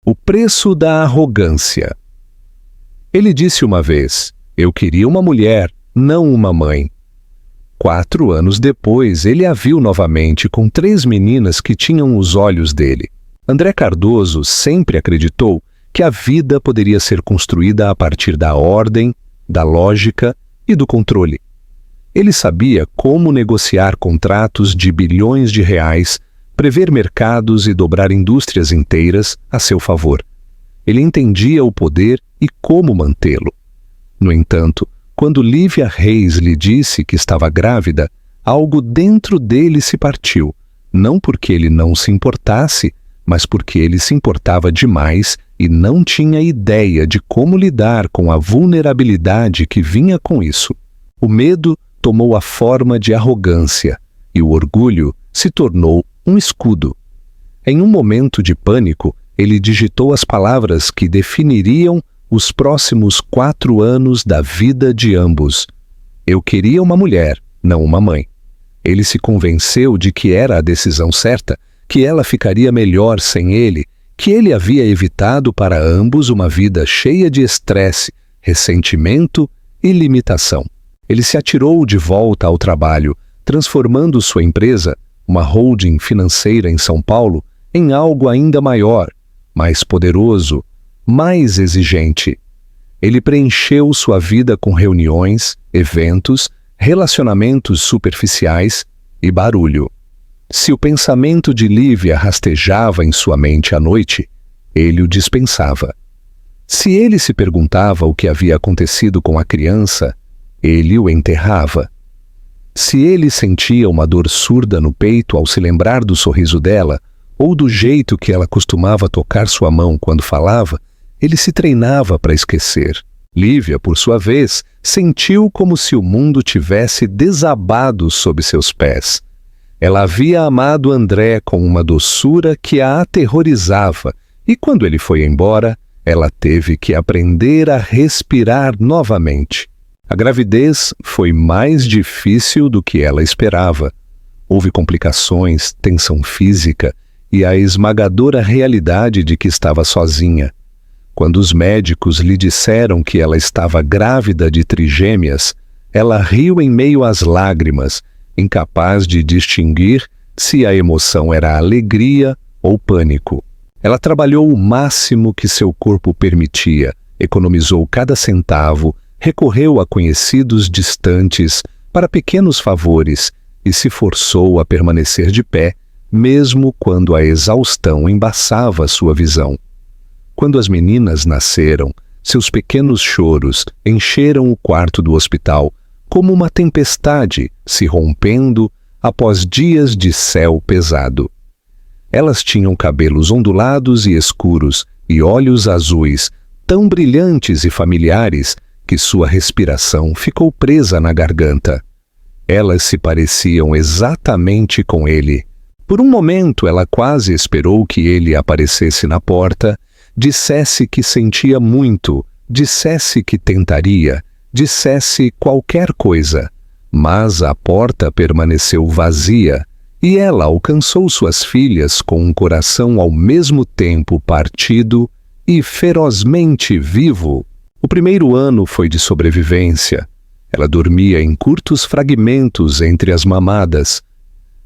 O preço da arrogância. Ele disse uma vez: "Eu queria uma mulher, não uma mãe." 4 anos depois, ele a viu novamente com 3 meninas que tinham os olhos dele. André Cardoso sempre acreditou que a vida poderia ser construída a partir da ordem, da lógica e do controle. Ele sabia como negociar contratos de bilhões de reais, prever mercados e dobrar indústrias inteiras a seu favor. Ele entendia o poder e como mantê-lo. No entanto, quando Lívia Reis lhe disse que estava grávida, algo dentro dele se partiu, não porque ele não se importasse, mas porque ele se importava demais e não tinha ideia de como lidar com a vulnerabilidade que vinha com isso. O medo tomou a forma de arrogância e o orgulho se tornou um escudo. Em um momento de pânico, ele digitou as palavras que definiriam os próximos 4 anos da vida de ambos. Eu queria uma mulher, não uma mãe. Ele se convenceu de que era a decisão certa, que ela ficaria melhor sem ele, que ele havia evitado para ambos uma vida cheia de estresse, ressentimento e limitação. Ele se atirou de volta ao trabalho, transformando sua empresa, uma holding financeira em São Paulo, em algo ainda maior, mais poderoso, mais exigente. Ele preencheu sua vida com reuniões, eventos, relacionamentos superficiais e barulho. Se o pensamento de Lívia rastejava em sua mente à noite, ele o dispensava. Se ele se perguntava o que havia acontecido com a criança, ele o enterrava. Se ele sentia uma dor surda no peito ao se lembrar do sorriso dela, ou do jeito que ela costumava tocar sua mão quando falava, ele se treinava para esquecer. Lívia, por sua vez, sentiu como se o mundo tivesse desabado sob seus pés. Ela havia amado André com uma doçura que a aterrorizava, e quando ele foi embora, ela teve que aprender a respirar novamente. A gravidez foi mais difícil do que ela esperava. Houve complicações, tensão física e a esmagadora realidade de que estava sozinha. Quando os médicos lhe disseram que ela estava grávida de trigêmeas, ela riu em meio às lágrimas, incapaz de distinguir se a emoção era alegria ou pânico. Ela trabalhou o máximo que seu corpo permitia, economizou cada centavo, recorreu a conhecidos distantes para pequenos favores e se forçou a permanecer de pé, mesmo quando a exaustão embaçava sua visão. Quando as meninas nasceram, seus pequenos choros encheram o quarto do hospital como uma tempestade se rompendo após dias de céu pesado. Elas tinham cabelos ondulados e escuros e olhos azuis, tão brilhantes e familiares que sua respiração ficou presa na garganta. Elas se pareciam exatamente com ele. Por um momento ela quase esperou que ele aparecesse na porta, dissesse que sentia muito, dissesse que tentaria, dissesse qualquer coisa. Mas a porta permaneceu vazia e ela alcançou suas filhas com um coração ao mesmo tempo partido e ferozmente vivo. O primeiro ano foi de sobrevivência. Ela dormia em curtos fragmentos entre as mamadas.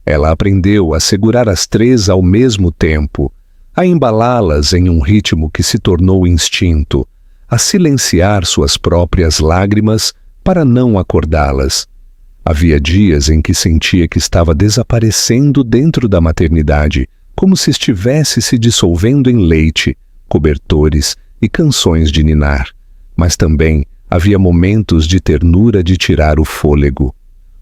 Ela aprendeu a segurar as 3 ao mesmo tempo, a embalá-las em um ritmo que se tornou instinto, a silenciar suas próprias lágrimas para não acordá-las. Havia dias em que sentia que estava desaparecendo dentro da maternidade, como se estivesse se dissolvendo em leite, cobertores e canções de ninar. Mas também havia momentos de ternura de tirar o fôlego.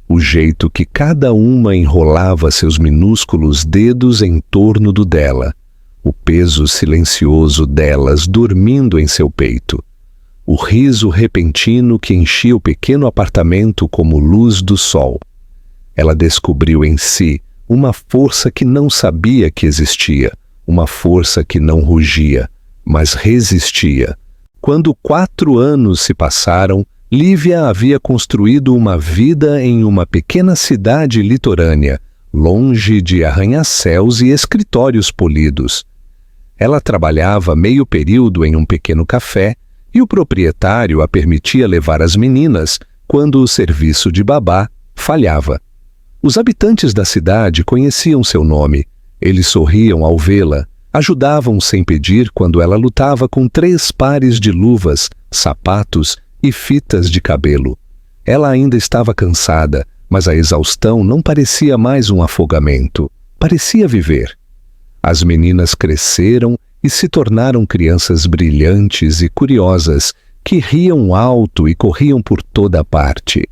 O jeito que cada uma enrolava seus minúsculos dedos em torno do dela. O peso silencioso delas dormindo em seu peito. O riso repentino que enchia o pequeno apartamento como luz do sol. Ela descobriu em si uma força que não sabia que existia, uma força que não rugia, mas resistia. Quando 4 anos se passaram, Lívia havia construído uma vida em uma pequena cidade litorânea, longe de arranha-céus e escritórios polidos. Ela trabalhava meio período em um pequeno café e o proprietário a permitia levar as meninas quando o serviço de babá falhava. Os habitantes da cidade conheciam seu nome. Eles sorriam ao vê-la, ajudavam sem pedir quando ela lutava com 3 pares de luvas, sapatos e fitas de cabelo. Ela ainda estava cansada, mas a exaustão não parecia mais um afogamento. Parecia viver. As meninas cresceram e se tornaram crianças brilhantes e curiosas, que riam alto e corriam por toda parte.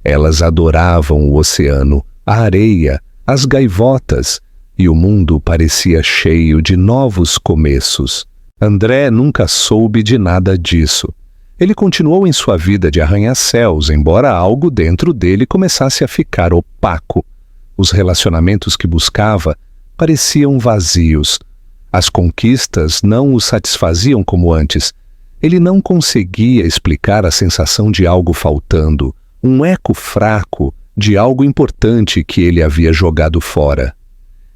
Elas adoravam o oceano, a areia, as gaivotas, e o mundo parecia cheio de novos começos. André nunca soube de nada disso. Ele continuou em sua vida de arranha-céus, embora algo dentro dele começasse a ficar opaco. Os relacionamentos que buscava pareciam vazios. As conquistas não o satisfaziam como antes. Ele não conseguia explicar a sensação de algo faltando, um eco fraco de algo importante que ele havia jogado fora.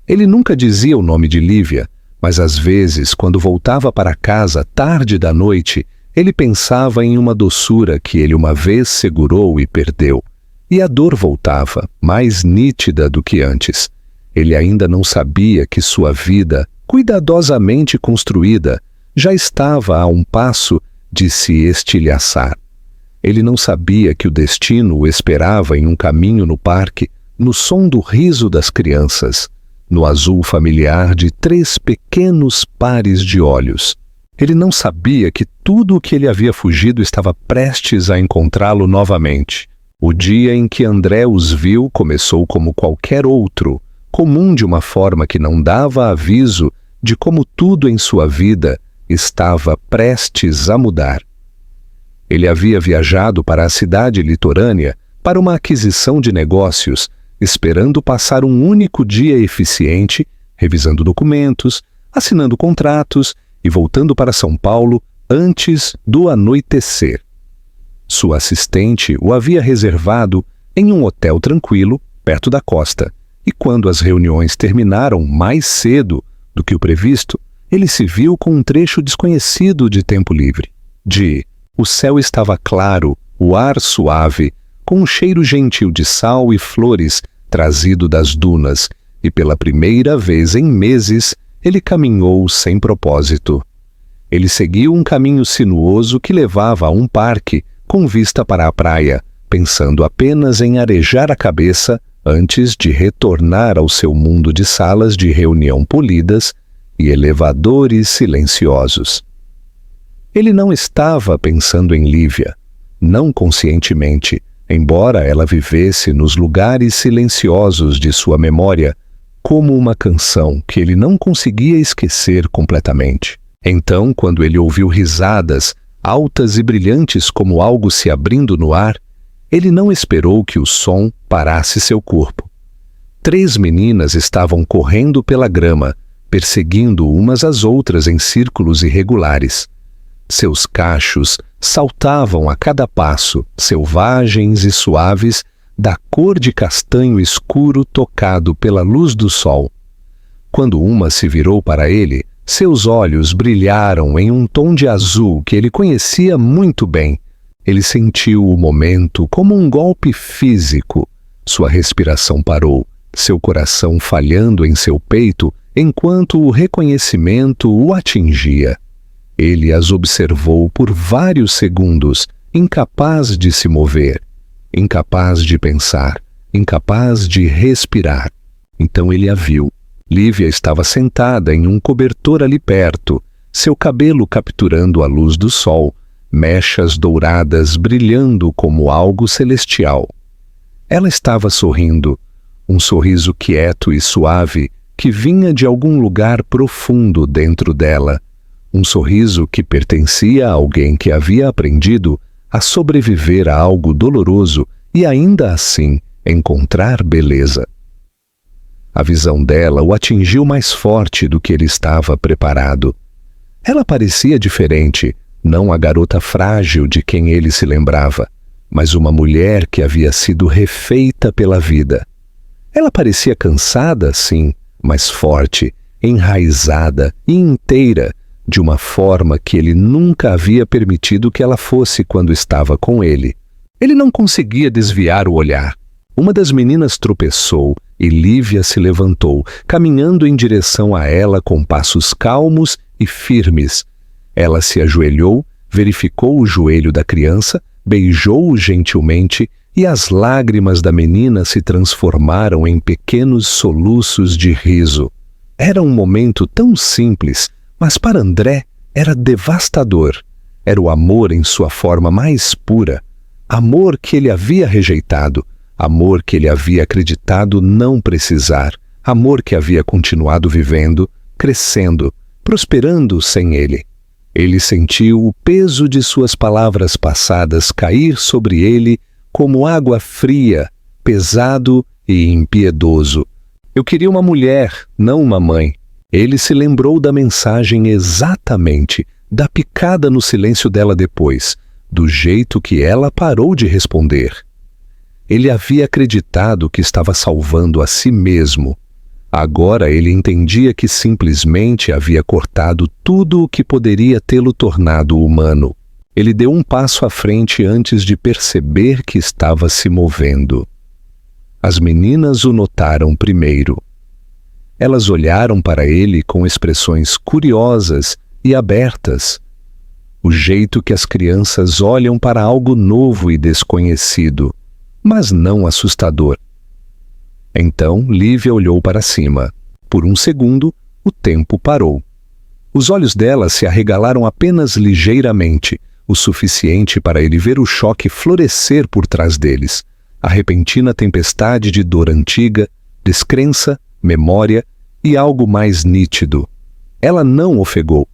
Ele nunca dizia o nome de Lívia, mas às vezes, quando voltava para casa tarde da noite, ele pensava em uma doçura que ele uma vez segurou e perdeu. E a dor voltava, mais nítida do que antes. Ele ainda não sabia que sua vida, cuidadosamente construída, já estava a um passo de se estilhaçar. Ele não sabia que o destino o esperava em um caminho no parque, no som do riso das crianças, no azul familiar de 3 pequenos pares de olhos. Ele não sabia que tudo o que ele havia fugido estava prestes a encontrá-lo novamente. O dia em que André os viu começou como qualquer outro, comum de uma forma que não dava aviso de como tudo em sua vida estava prestes a mudar. Ele havia viajado para a cidade litorânea para uma aquisição de negócios, esperando passar um único dia eficiente, revisando documentos, assinando contratos e voltando para São Paulo antes do anoitecer. Sua assistente o havia reservado em um hotel tranquilo, perto da costa, e quando as reuniões terminaram mais cedo do que o previsto, ele se viu com um trecho desconhecido de tempo livre. O céu estava claro, o ar suave, com um cheiro gentil de sal e flores trazido das dunas, e pela primeira vez em meses ele caminhou sem propósito. Ele seguiu um caminho sinuoso que levava a um parque com vista para a praia, pensando apenas em arejar a cabeça antes de retornar ao seu mundo de salas de reunião polidas e elevadores silenciosos. Ele não estava pensando em Lívia, não conscientemente, embora ela vivesse nos lugares silenciosos de sua memória, como uma canção que ele não conseguia esquecer completamente. Então, quando ele ouviu risadas, altas e brilhantes como algo se abrindo no ar, ele não esperou que o som parasse seu corpo. 3 meninas estavam correndo pela grama, perseguindo umas às outras em círculos irregulares. Seus cachos saltavam a cada passo, selvagens e suaves, da cor de castanho escuro tocado pela luz do sol. Quando uma se virou para ele, seus olhos brilharam em um tom de azul que ele conhecia muito bem. Ele sentiu o momento como um golpe físico. Sua respiração parou, seu coração falhando em seu peito, enquanto o reconhecimento o atingia. Ele as observou por vários segundos, incapaz de se mover, incapaz de pensar, incapaz de respirar. Então ele a viu. Lívia estava sentada em um cobertor ali perto, seu cabelo capturando a luz do sol, mechas douradas brilhando como algo celestial. Ela estava sorrindo, um sorriso quieto e suave que vinha de algum lugar profundo dentro dela, um sorriso que pertencia a alguém que havia aprendido a sobreviver a algo doloroso e ainda assim encontrar beleza. A visão dela o atingiu mais forte do que ele estava preparado. Ela parecia diferente, não a garota frágil de quem ele se lembrava, mas uma mulher que havia sido refeita pela vida. Ela parecia cansada, sim, mas forte, enraizada e inteira, de uma forma que ele nunca havia permitido que ela fosse quando estava com ele. Ele não conseguia desviar o olhar. Uma das meninas tropeçou e Lívia se levantou, caminhando em direção a ela com passos calmos e firmes. Ela se ajoelhou, verificou o joelho da criança, beijou-o gentilmente e as lágrimas da menina se transformaram em pequenos soluços de riso. Era um momento tão simples, mas para André era devastador. Era o amor em sua forma mais pura. Amor que ele havia rejeitado. Amor que ele havia acreditado não precisar. Amor que havia continuado vivendo, crescendo, prosperando sem ele. Ele sentiu o peso de suas palavras passadas cair sobre ele como água fria, pesado e impiedoso. Eu queria uma mulher, não uma mãe. Ele se lembrou da mensagem exatamente, da picada no silêncio dela depois, do jeito que ela parou de responder. Ele havia acreditado que estava salvando a si mesmo. Agora ele entendia que simplesmente havia cortado tudo o que poderia tê-lo tornado humano. Ele deu um passo à frente antes de perceber que estava se movendo. As meninas o notaram primeiro. Elas olharam para ele com expressões curiosas e abertas. O jeito que as crianças olham para algo novo e desconhecido, mas não assustador. Então Lívia olhou para cima. Por um segundo, o tempo parou. Os olhos dela se arregalaram apenas ligeiramente, o suficiente para ele ver o choque florescer por trás deles, a repentina tempestade de dor antiga, descrença, memória e algo mais nítido. Ela não ofegou,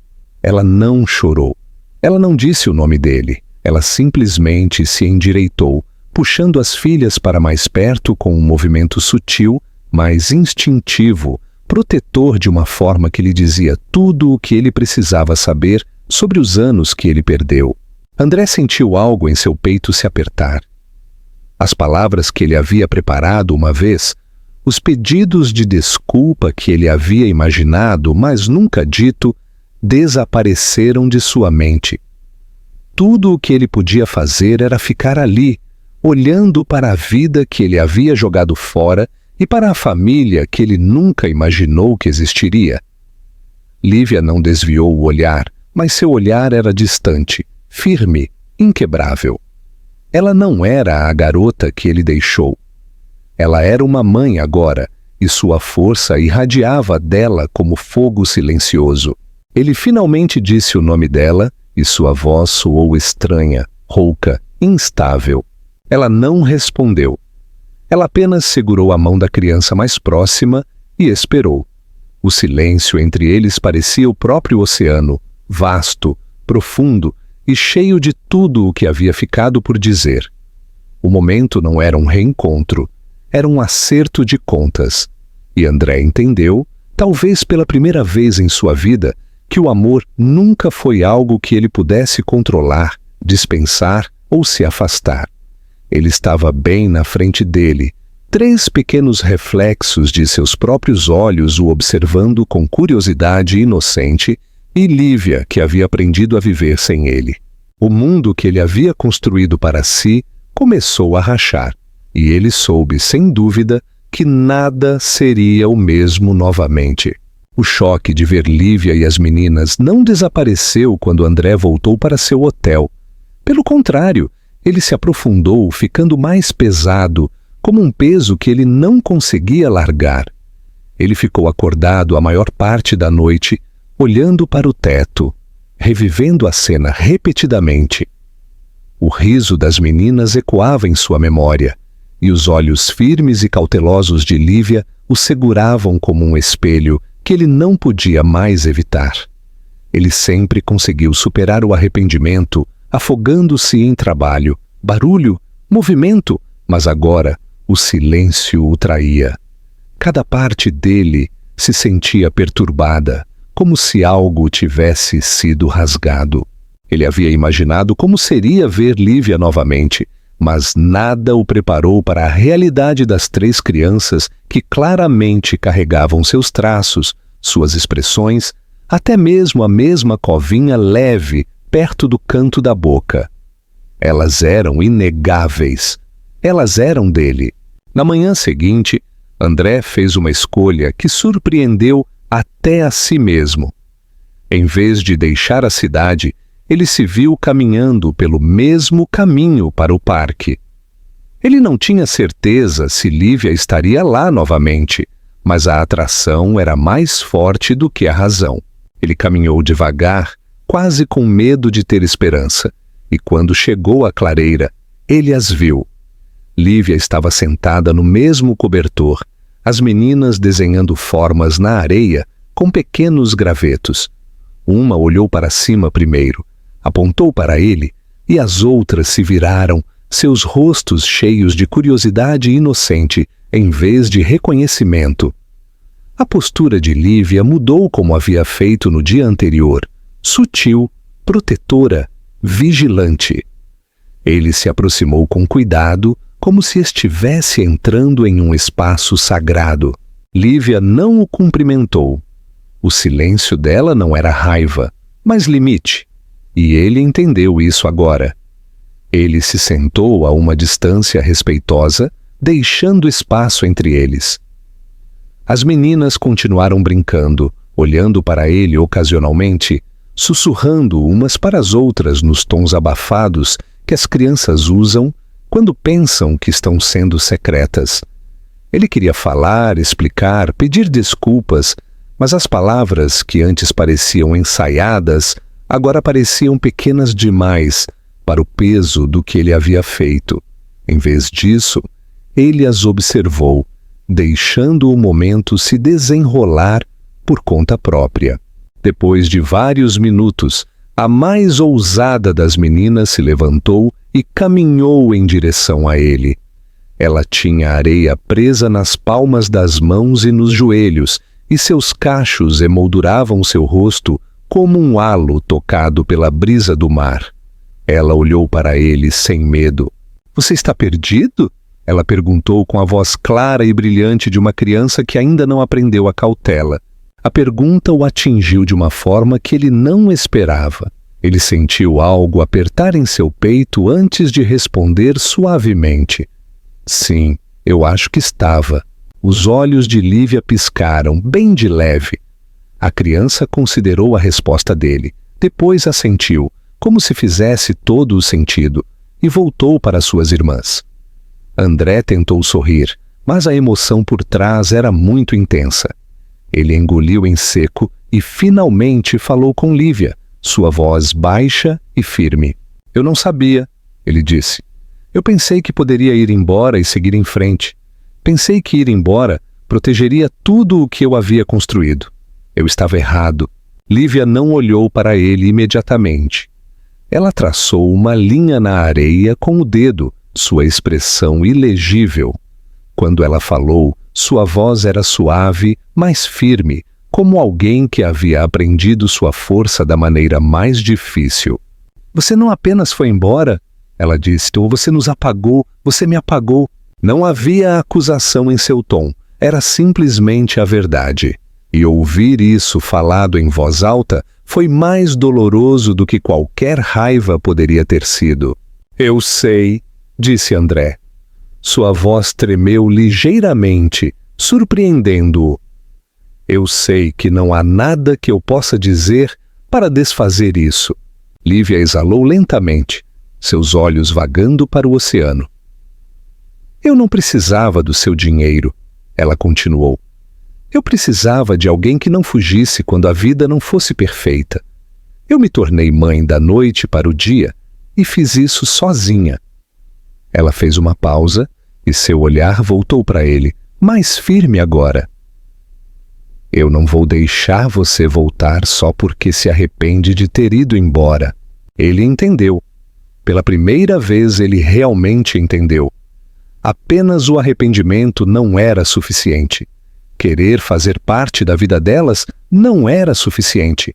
ela não chorou, ela não disse o nome dele, ela simplesmente se endireitou, puxando as filhas para mais perto com um movimento sutil, mas instintivo, protetor de uma forma que lhe dizia tudo o que ele precisava saber sobre os anos que ele perdeu. André sentiu algo em seu peito se apertar. As palavras que ele havia preparado uma vez, os pedidos de desculpa que ele havia imaginado, mas nunca dito, desapareceram de sua mente. Tudo o que ele podia fazer era ficar ali, olhando para a vida que ele havia jogado fora e para a família que ele nunca imaginou que existiria. Lívia não desviou o olhar, mas seu olhar era distante, firme, inquebrável. Ela não era a garota que ele deixou. Ela era uma mãe agora, e sua força irradiava dela como fogo silencioso. Ele finalmente disse o nome dela, e sua voz soou estranha, rouca, instável. Ela não respondeu. Ela apenas segurou a mão da criança mais próxima e esperou. O silêncio entre eles parecia o próprio oceano, vasto, profundo e cheio de tudo o que havia ficado por dizer. O momento não era um reencontro, era um acerto de contas. E André entendeu, talvez pela primeira vez em sua vida, que o amor nunca foi algo que ele pudesse controlar, dispensar ou se afastar. Ele estava bem na frente dele, 3 pequenos reflexos de seus próprios olhos o observando com curiosidade inocente, e Lívia, que havia aprendido a viver sem ele. O mundo que ele havia construído para si começou a rachar, e ele soube, sem dúvida, que nada seria o mesmo novamente. O choque de ver Lívia e as meninas não desapareceu quando André voltou para seu hotel. Pelo contrário, ele se aprofundou, ficando mais pesado, como um peso que ele não conseguia largar. Ele ficou acordado a maior parte da noite, olhando para o teto, revivendo a cena repetidamente. O riso das meninas ecoava em sua memória, e os olhos firmes e cautelosos de Lívia o seguravam como um espelho que ele não podia mais evitar. Ele sempre conseguiu superar o arrependimento, afogando-se em trabalho, barulho, movimento, mas agora o silêncio o traía. Cada parte dele se sentia perturbada, como se algo tivesse sido rasgado. Ele havia imaginado como seria ver Lívia novamente, mas nada o preparou para a realidade das 3 crianças que claramente carregavam seus traços, suas expressões, até mesmo a mesma covinha leve perto do canto da boca. Elas eram inegáveis. Elas eram dele. Na manhã seguinte, André fez uma escolha que surpreendeu até a si mesmo. Em vez de deixar a cidade, ele se viu caminhando pelo mesmo caminho para o parque. Ele não tinha certeza se Lívia estaria lá novamente, mas a atração era mais forte do que a razão. Ele caminhou devagar, quase com medo de ter esperança, e quando chegou à clareira, ele as viu. Lívia estava sentada no mesmo cobertor, as meninas desenhando formas na areia com pequenos gravetos. Uma olhou para cima primeiro, apontou para ele, e as outras se viraram, seus rostos cheios de curiosidade inocente em vez de reconhecimento. A postura de Lívia mudou como havia feito no dia anterior, sutil, protetora, vigilante. Ele se aproximou com cuidado, como se estivesse entrando em um espaço sagrado. Lívia não o cumprimentou. O silêncio dela não era raiva, mas limite, e ele entendeu isso agora. Ele se sentou a uma distância respeitosa, deixando espaço entre eles. As meninas continuaram brincando, olhando para ele ocasionalmente, sussurrando umas para as outras nos tons abafados que as crianças usam quando pensam que estão sendo secretas. Ele queria falar, explicar, pedir desculpas, mas as palavras que antes pareciam ensaiadas agora pareciam pequenas demais para o peso do que ele havia feito. Em vez disso, ele as observou, deixando o momento se desenrolar por conta própria. Depois de vários minutos, a mais ousada das meninas se levantou e caminhou em direção a ele. Ela tinha areia presa nas palmas das mãos e nos joelhos, e seus cachos emolduravam seu rosto como um halo tocado pela brisa do mar. Ela olhou para ele sem medo. "Você está perdido?" Ela perguntou com a voz clara e brilhante de uma criança que ainda não aprendeu a cautela. A pergunta o atingiu de uma forma que ele não esperava. Ele sentiu algo apertar em seu peito antes de responder suavemente. "Sim, eu acho que estava." Os olhos de Lívia piscaram, bem de leve. A criança considerou a resposta dele, depois assentiu, como se fizesse todo o sentido, e voltou para suas irmãs. André tentou sorrir, mas a emoção por trás era muito intensa. Ele engoliu em seco e finalmente falou com Lívia, sua voz baixa e firme. "Eu não sabia", ele disse. "Eu pensei que poderia ir embora e seguir em frente. Pensei que ir embora protegeria tudo o que eu havia construído. Eu estava errado." Lívia não olhou para ele imediatamente. Ela traçou uma linha na areia com o dedo, sua expressão ilegível. Quando ela falou, sua voz era suave, mas firme, como alguém que havia aprendido sua força da maneira mais difícil. "Você não apenas foi embora", ela disse, "ou você nos apagou, você me apagou." Não havia acusação em seu tom, era simplesmente a verdade. E ouvir isso falado em voz alta foi mais doloroso do que qualquer raiva poderia ter sido. "Eu sei", disse André. Sua voz tremeu ligeiramente, surpreendendo-o. "Eu sei que não há nada que eu possa dizer para desfazer isso." Lívia exalou lentamente, seus olhos vagando para o oceano. "Eu não precisava do seu dinheiro", ela continuou. "Eu precisava de alguém que não fugisse quando a vida não fosse perfeita. Eu me tornei mãe da noite para o dia e fiz isso sozinha." Ela fez uma pausa e seu olhar voltou para ele, mais firme agora. "Eu não vou deixar você voltar só porque se arrepende de ter ido embora." Ele entendeu. Pela primeira vez ele realmente entendeu. Apenas o arrependimento não era suficiente. Querer fazer parte da vida delas não era suficiente.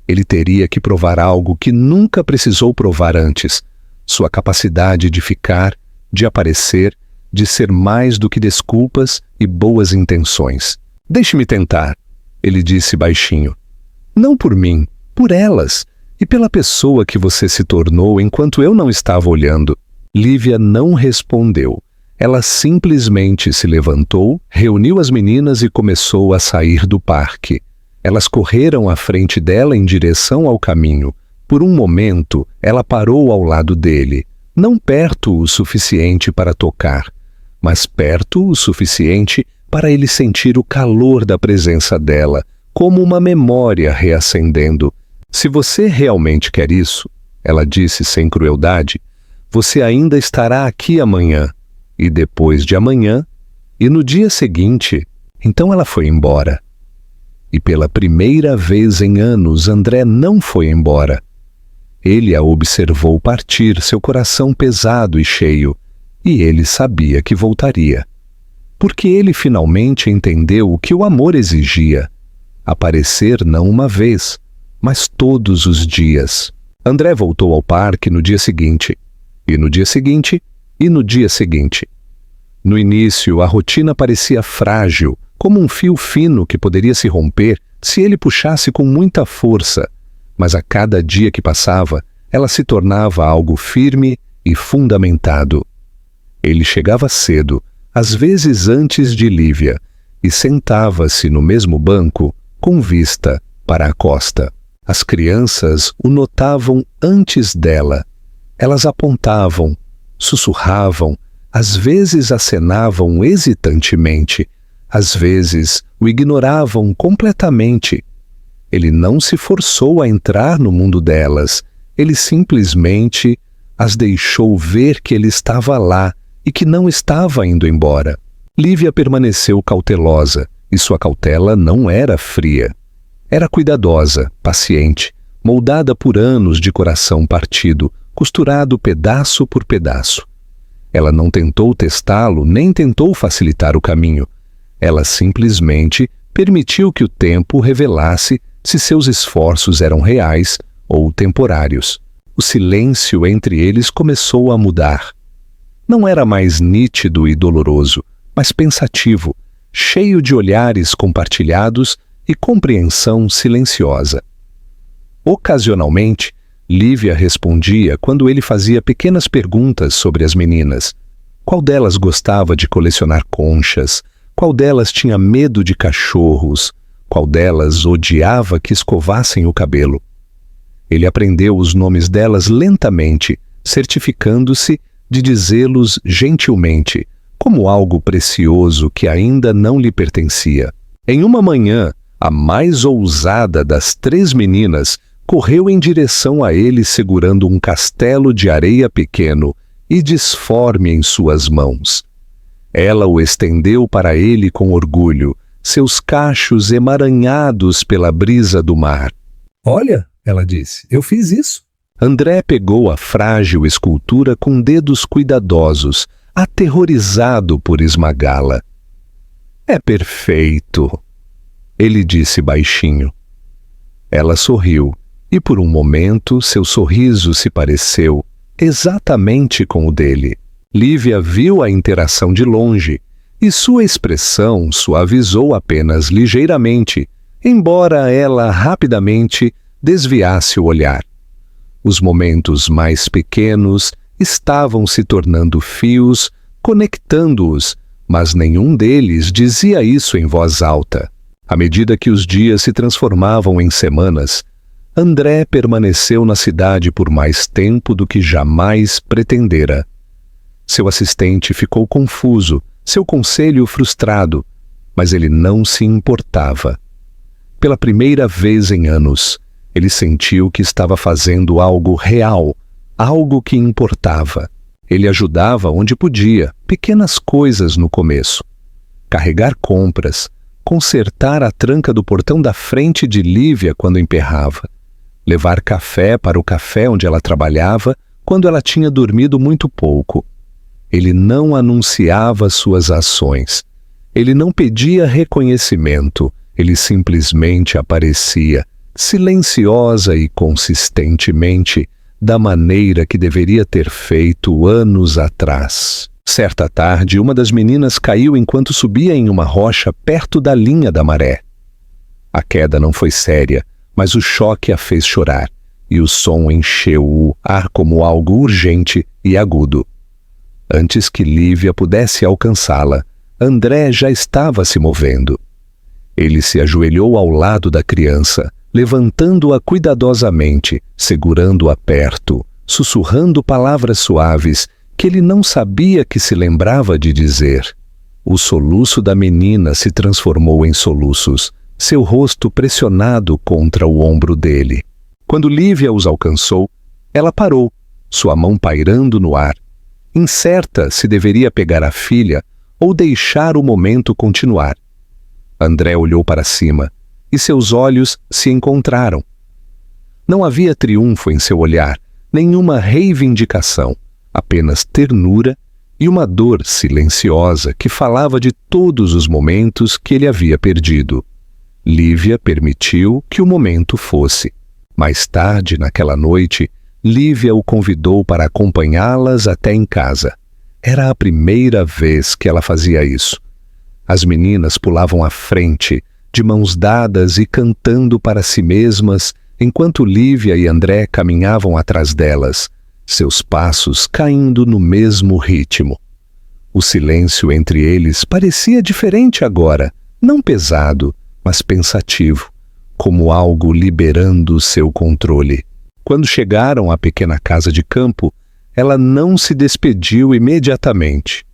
Ele teria que provar algo que nunca precisou provar antes: sua capacidade de ficar, de aparecer, de ser mais do que desculpas e boas intenções. "Deixe-me tentar." ele disse baixinho. Não por mim, por elas, e pela pessoa que você se tornou enquanto eu não estava olhando. Lívia não respondeu. Ela simplesmente se levantou, reuniu as meninas e começou a sair do parque. Elas correram à frente dela em direção ao caminho. Por um momento, ela parou ao lado dele, não perto o suficiente para tocar, mas perto o suficiente para ele sentir o calor da presença dela, como uma memória reacendendo. Se você realmente quer isso, ela disse sem crueldade, você ainda estará aqui amanhã, e depois de amanhã, e no dia seguinte. Então ela foi embora. E pela primeira vez em anos, André não foi embora. Ele a observou partir, seu coração pesado e cheio, e ele sabia que voltaria. Porque ele finalmente entendeu o que o amor exigia: aparecer não uma vez, mas todos os dias. André voltou ao parque no dia seguinte, e no dia seguinte, e no dia seguinte. No início, a rotina parecia frágil, como um fio fino que poderia se romper se ele puxasse com muita força, mas a cada dia que passava, ela se tornava algo firme e fundamentado. Ele chegava cedo, às vezes antes de Lívia, e sentava-se no mesmo banco, com vista para a costa. As crianças o notavam antes dela. Elas apontavam, sussurravam, às vezes acenavam hesitantemente, às vezes o ignoravam completamente. Ele não se forçou a entrar no mundo delas, ele simplesmente as deixou ver que ele estava lá e que não estava indo embora. Lívia permaneceu cautelosa, e sua cautela não era fria. Era cuidadosa, paciente, moldada por anos de coração partido, costurado pedaço por pedaço. Ela não tentou testá-lo, nem tentou facilitar o caminho. Ela simplesmente permitiu que o tempo revelasse se seus esforços eram reais ou temporários. O silêncio entre eles começou a mudar. Não era mais nítido e doloroso, mas pensativo, cheio de olhares compartilhados e compreensão silenciosa. Ocasionalmente, Lívia respondia quando ele fazia pequenas perguntas sobre as meninas. Qual delas gostava de colecionar conchas? Qual delas tinha medo de cachorros? Qual delas odiava que escovassem o cabelo? Ele aprendeu os nomes delas lentamente, certificando-se de dizê-los gentilmente, como algo precioso que ainda não lhe pertencia. Em uma manhã, a mais ousada das 3 meninas correu em direção a ele segurando um castelo de areia pequeno e disforme em suas mãos. Ela o estendeu para ele com orgulho, seus cachos emaranhados pela brisa do mar. Olha, ela disse, eu fiz isso. André pegou a frágil escultura com dedos cuidadosos, aterrorizado por esmagá-la. É perfeito, ele disse baixinho. Ela sorriu, e por um momento seu sorriso se pareceu exatamente com o dele. Lívia viu a interação de longe, e sua expressão suavizou apenas ligeiramente, embora ela rapidamente desviasse o olhar. Os momentos mais pequenos estavam se tornando fios, conectando-os, mas nenhum deles dizia isso em voz alta. À medida que os dias se transformavam em semanas, André permaneceu na cidade por mais tempo do que jamais pretendera. Seu assistente ficou confuso, seu conselho frustrado, mas ele não se importava. Pela primeira vez em anos, ele sentiu que estava fazendo algo real, algo que importava. Ele ajudava onde podia, pequenas coisas no começo. Carregar compras, consertar a tranca do portão da frente de Lívia quando emperrava, levar café para o café onde ela trabalhava quando ela tinha dormido muito pouco. Ele não anunciava suas ações. Ele não pedia reconhecimento. Ele simplesmente aparecia, silenciosa e consistentemente, da maneira que deveria ter feito anos atrás. Certa tarde, uma das meninas caiu enquanto subia em uma rocha perto da linha da maré. A queda não foi séria, mas o choque a fez chorar, e o som encheu o ar como algo urgente e agudo. Antes que Lívia pudesse alcançá-la, André já estava se movendo. Ele se ajoelhou ao lado da criança, levantando-a cuidadosamente, segurando-a perto, sussurrando palavras suaves que ele não sabia que se lembrava de dizer. O soluço da menina se transformou em soluços, seu rosto pressionado contra o ombro dele. Quando Lívia os alcançou, ela parou, sua mão pairando no ar, incerta se deveria pegar a filha ou deixar o momento continuar. André olhou para cima e seus olhos se encontraram. Não havia triunfo em seu olhar, nenhuma reivindicação, apenas ternura e uma dor silenciosa que falava de todos os momentos que ele havia perdido. Lívia permitiu que o momento fosse. Mais tarde, naquela noite, Lívia o convidou para acompanhá-las até em casa. Era a primeira vez que ela fazia isso. As meninas pulavam à frente, de mãos dadas e cantando para si mesmas, enquanto Lívia e André caminhavam atrás delas, seus passos caindo no mesmo ritmo. O silêncio entre eles parecia diferente agora, não pesado, mas pensativo, como algo liberando seu controle. Quando chegaram à pequena casa de campo, ela não se despediu imediatamente.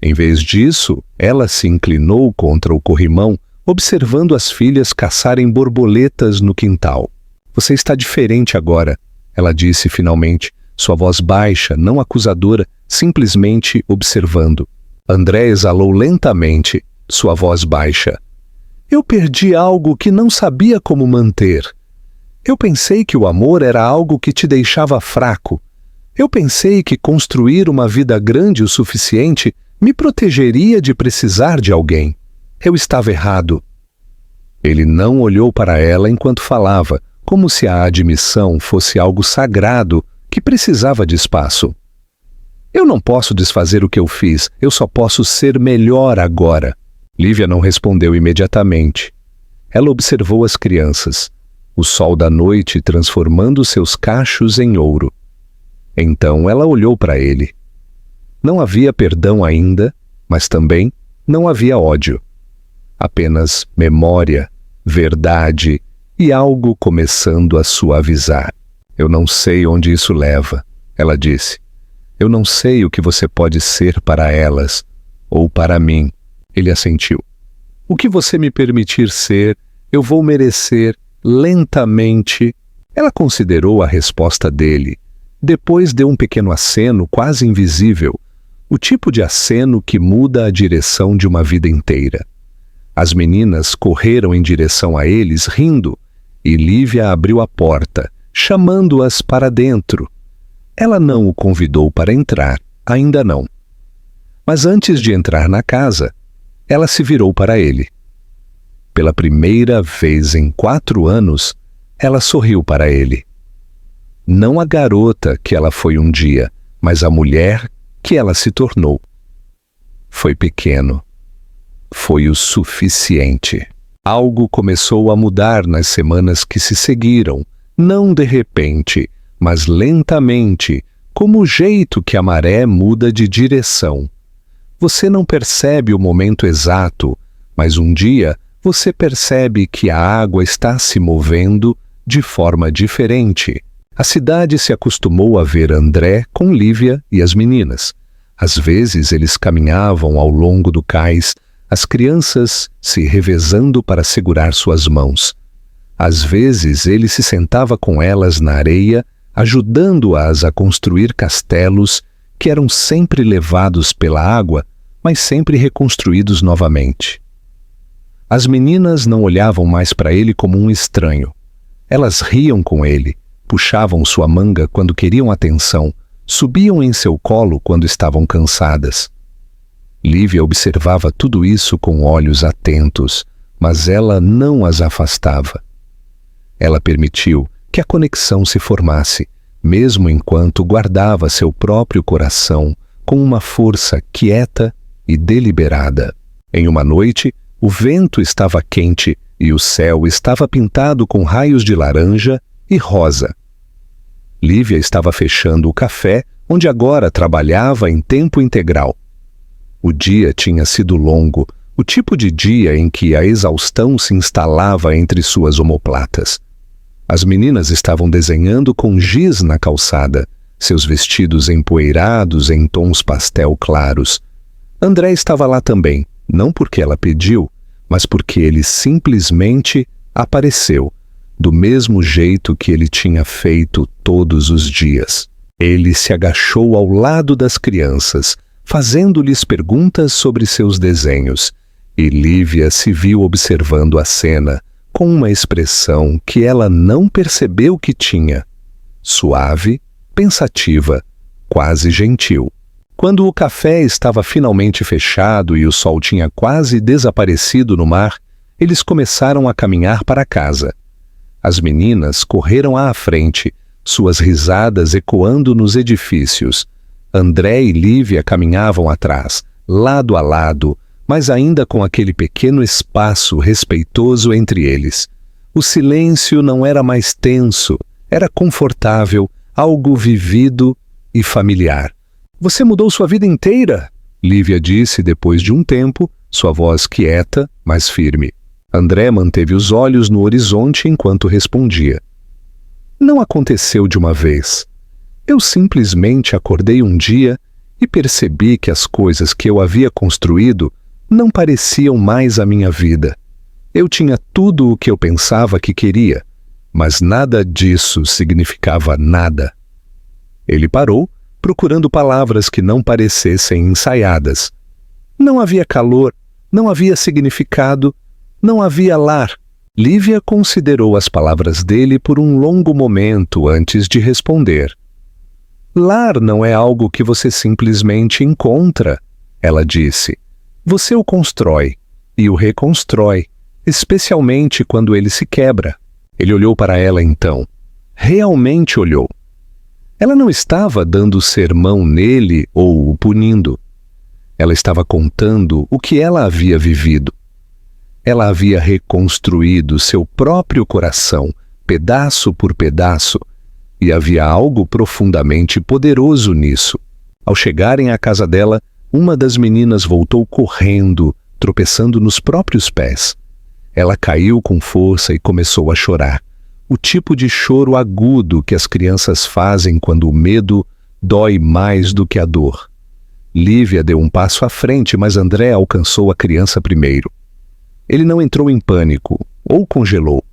Em vez disso, ela se inclinou contra o corrimão, observando as filhas caçarem borboletas no quintal. "Você está diferente agora", ela disse finalmente, sua voz baixa, não acusadora, simplesmente observando. André exalou lentamente, sua voz baixa. "Eu perdi algo que não sabia como manter. Eu pensei que o amor era algo que te deixava fraco. Eu pensei que construir uma vida grande o suficiente me protegeria de precisar de alguém. Eu estava errado." Ele não olhou para ela enquanto falava, como se a admissão fosse algo sagrado que precisava de espaço. "Eu não posso desfazer o que eu fiz, eu só posso ser melhor agora." Lívia não respondeu imediatamente. Ela observou as crianças, o sol da noite transformando seus cachos em ouro. Então ela olhou para ele. Não havia perdão ainda, mas também não havia ódio. Apenas memória, verdade e algo começando a suavizar. "Eu não sei onde isso leva", ela disse. "Eu não sei o que você pode ser para elas, ou para mim." Ele assentiu. "O que você me permitir ser, eu vou merecer lentamente." Ela considerou a resposta dele. Depois deu um pequeno aceno quase invisível, o tipo de aceno que muda a direção de uma vida inteira. As meninas correram em direção a eles rindo, e Lívia abriu a porta, chamando-as para dentro. Ela não o convidou para entrar, ainda não. Mas antes de entrar na casa, ela se virou para ele. Pela primeira vez em 4 anos, ela sorriu para ele. Não a garota que ela foi um dia, mas a mulher que ela se tornou. Foi pequeno. Foi o suficiente. Algo começou a mudar nas semanas que se seguiram, não de repente, mas lentamente, como o jeito que a maré muda de direção. Você não percebe o momento exato, mas um dia você percebe que a água está se movendo de forma diferente. A cidade se acostumou a ver André com Lívia e as meninas. Às vezes eles caminhavam ao longo do cais, as crianças se revezando para segurar suas mãos. Às vezes ele se sentava com elas na areia, ajudando-as a construir castelos que eram sempre levados pela água, mas sempre reconstruídos novamente. As meninas não olhavam mais para ele como um estranho. Elas riam com ele, puxavam sua manga quando queriam atenção, subiam em seu colo quando estavam cansadas. Lívia observava tudo isso com olhos atentos, mas ela não as afastava. Ela permitiu que a conexão se formasse, mesmo enquanto guardava seu próprio coração com uma força quieta e deliberada. Em uma noite, o vento estava quente e o céu estava pintado com raios de laranja e rosa. Lívia estava fechando o café, onde agora trabalhava em tempo integral. O dia tinha sido longo, o tipo de dia em que a exaustão se instalava entre suas omoplatas. As meninas estavam desenhando com giz na calçada, seus vestidos empoeirados em tons pastel claros. André estava lá também, não porque ela pediu, mas porque ele simplesmente apareceu, do mesmo jeito que ele tinha feito todos os dias. Ele se agachou ao lado das crianças, fazendo-lhes perguntas sobre seus desenhos, e Lívia se viu observando a cena com uma expressão que ela não percebeu que tinha, suave, pensativa, quase gentil. Quando o café estava finalmente fechado e o sol tinha quase desaparecido no mar, eles começaram a caminhar para casa. As meninas correram à frente, suas risadas ecoando nos edifícios. André e Lívia caminhavam atrás, lado a lado, mas ainda com aquele pequeno espaço respeitoso entre eles. O silêncio não era mais tenso, era confortável, algo vivido e familiar. "Você mudou sua vida inteira?" Lívia disse depois de um tempo, sua voz quieta, mas firme. André manteve os olhos no horizonte enquanto respondia. "Não aconteceu de uma vez. Eu simplesmente acordei um dia e percebi que as coisas que eu havia construído não pareciam mais a minha vida. Eu tinha tudo o que eu pensava que queria, mas nada disso significava nada." Ele parou, procurando palavras que não parecessem ensaiadas. Não havia calor, não havia significado, não havia lar. Lívia considerou as palavras dele por um longo momento antes de responder. "Lar não é algo que você simplesmente encontra", ela disse. "Você o constrói e o reconstrói, especialmente quando ele se quebra." Ele olhou para ela então. Realmente olhou. Ela não estava dando sermão nele ou o punindo. Ela estava contando o que ela havia vivido. Ela havia reconstruído seu próprio coração, pedaço por pedaço, e havia algo profundamente poderoso nisso. Ao chegarem à casa dela, uma das meninas voltou correndo, tropeçando nos próprios pés. Ela caiu com força e começou a chorar. O tipo de choro agudo que as crianças fazem quando o medo dói mais do que a dor. Lívia deu um passo à frente, mas André alcançou a criança primeiro. Ele não entrou em pânico, ou congelou.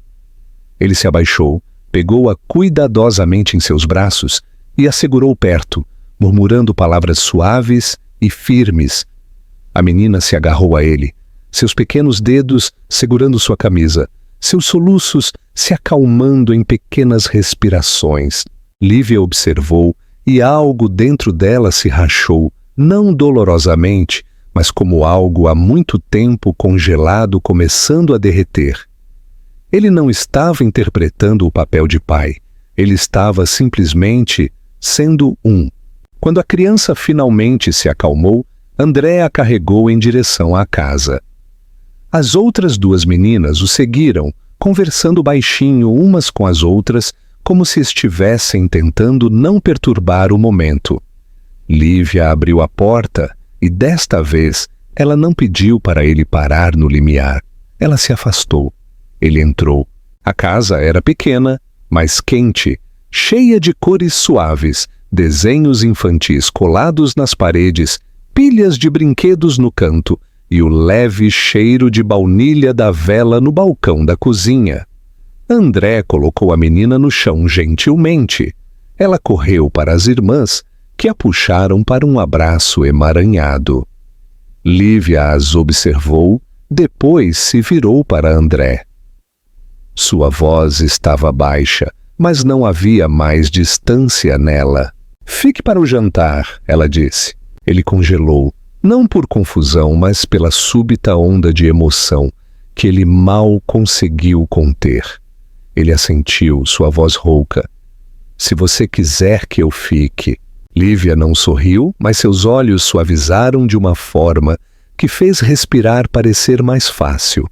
Ele se abaixou, pegou-a cuidadosamente em seus braços e a segurou perto, murmurando palavras suaves e firmes. A menina se agarrou a ele, seus pequenos dedos segurando sua camisa, seus soluços se acalmando em pequenas respirações. Lívia observou e algo dentro dela se rachou, não dolorosamente, mas como algo há muito tempo congelado começando a derreter. Ele não estava interpretando o papel de pai, ele estava simplesmente sendo um. Quando a criança finalmente se acalmou, André a carregou em direção à casa. As outras duas meninas o seguiram, conversando baixinho umas com as outras, como se estivessem tentando não perturbar o momento. Lívia abriu a porta e, desta vez, ela não pediu para ele parar no limiar. Ela se afastou. Ele entrou. A casa era pequena, mas quente, cheia de cores suaves, desenhos infantis colados nas paredes, pilhas de brinquedos no canto e o leve cheiro de baunilha da vela no balcão da cozinha. André colocou a menina no chão gentilmente. Ela correu para as irmãs, que a puxaram para um abraço emaranhado. Lívia as observou, depois se virou para André. Sua voz estava baixa, mas não havia mais distância nela. "Fique para o jantar", ela disse. Ele congelou, não por confusão, mas pela súbita onda de emoção que ele mal conseguiu conter. Ele assentiu, sua voz rouca. "Se você quiser que eu fique." Lívia não sorriu, mas seus olhos suavizaram de uma forma que fez respirar parecer mais fácil.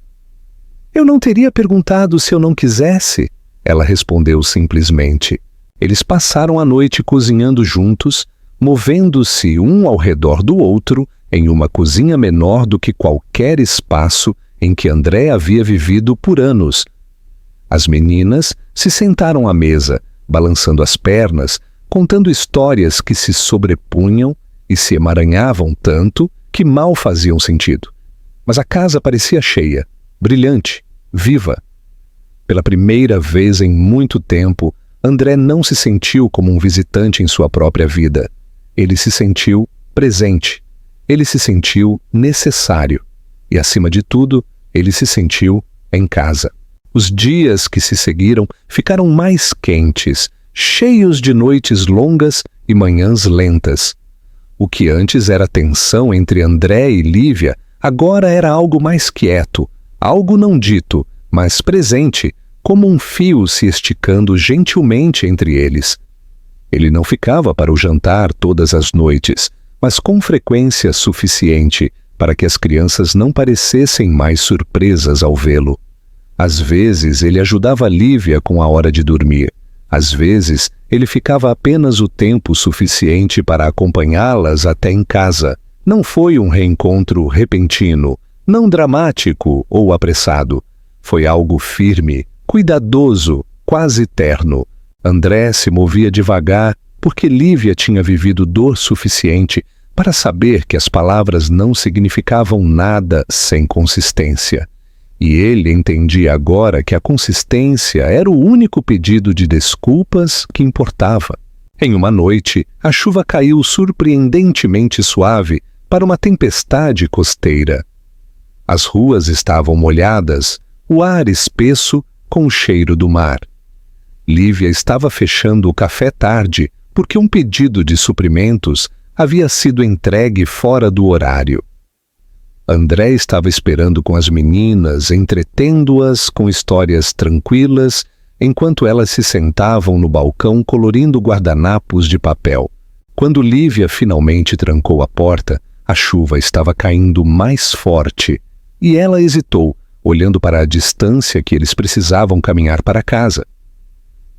Eu não teria perguntado se eu não quisesse, ela respondeu simplesmente. Eles passaram a noite cozinhando juntos, movendo-se um ao redor do outro em uma cozinha menor do que qualquer espaço em que André havia vivido por anos. As meninas se sentaram à mesa, balançando as pernas, contando histórias que se sobrepunham e se emaranhavam tanto que mal faziam sentido. Mas a casa parecia cheia, brilhante, viva. Pela primeira vez em muito tempo, André não se sentiu como um visitante em sua própria vida. Ele se sentiu presente. Ele se sentiu necessário. E, acima de tudo, ele se sentiu em casa. Os dias que se seguiram ficaram mais quentes, cheios de noites longas e manhãs lentas. O que antes era tensão entre André e Lívia, agora era algo mais quieto, algo não dito, mas presente, como um fio se esticando gentilmente entre eles. Ele não ficava para o jantar todas as noites, mas com frequência suficiente para que as crianças não parecessem mais surpresas ao vê-lo. Às vezes ele ajudava Lívia com a hora de dormir. Às vezes ele ficava apenas o tempo suficiente para acompanhá-las até em casa. Não foi um reencontro repentino, não dramático ou apressado. Foi algo firme, cuidadoso, quase terno. André se movia devagar porque Lívia tinha vivido dor suficiente para saber que as palavras não significavam nada sem consistência. E ele entendia agora que a consistência era o único pedido de desculpas que importava. Em uma noite, a chuva caiu surpreendentemente suave para uma tempestade costeira. As ruas estavam molhadas, o ar espesso com o cheiro do mar. Lívia estava fechando o café tarde porque um pedido de suprimentos havia sido entregue fora do horário. André estava esperando com as meninas, entretendo-as com histórias tranquilas, enquanto elas se sentavam no balcão colorindo guardanapos de papel. Quando Lívia finalmente trancou a porta, a chuva estava caindo mais forte e ela hesitou, olhando para a distância que eles precisavam caminhar para casa.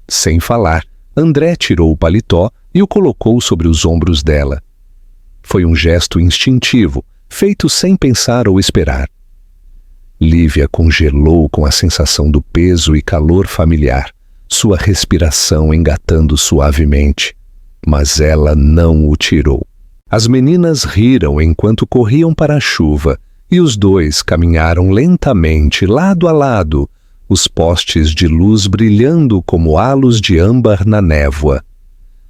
Sem falar, André tirou o paletó e o colocou sobre os ombros dela. Foi um gesto instintivo, feito sem pensar ou esperar. Lívia congelou com a sensação do peso e calor familiar, sua respiração engatando suavemente. Mas ela não o tirou. As meninas riram enquanto corriam para a chuva, e os dois caminharam lentamente, lado a lado, os postes de luz brilhando como halos de âmbar na névoa.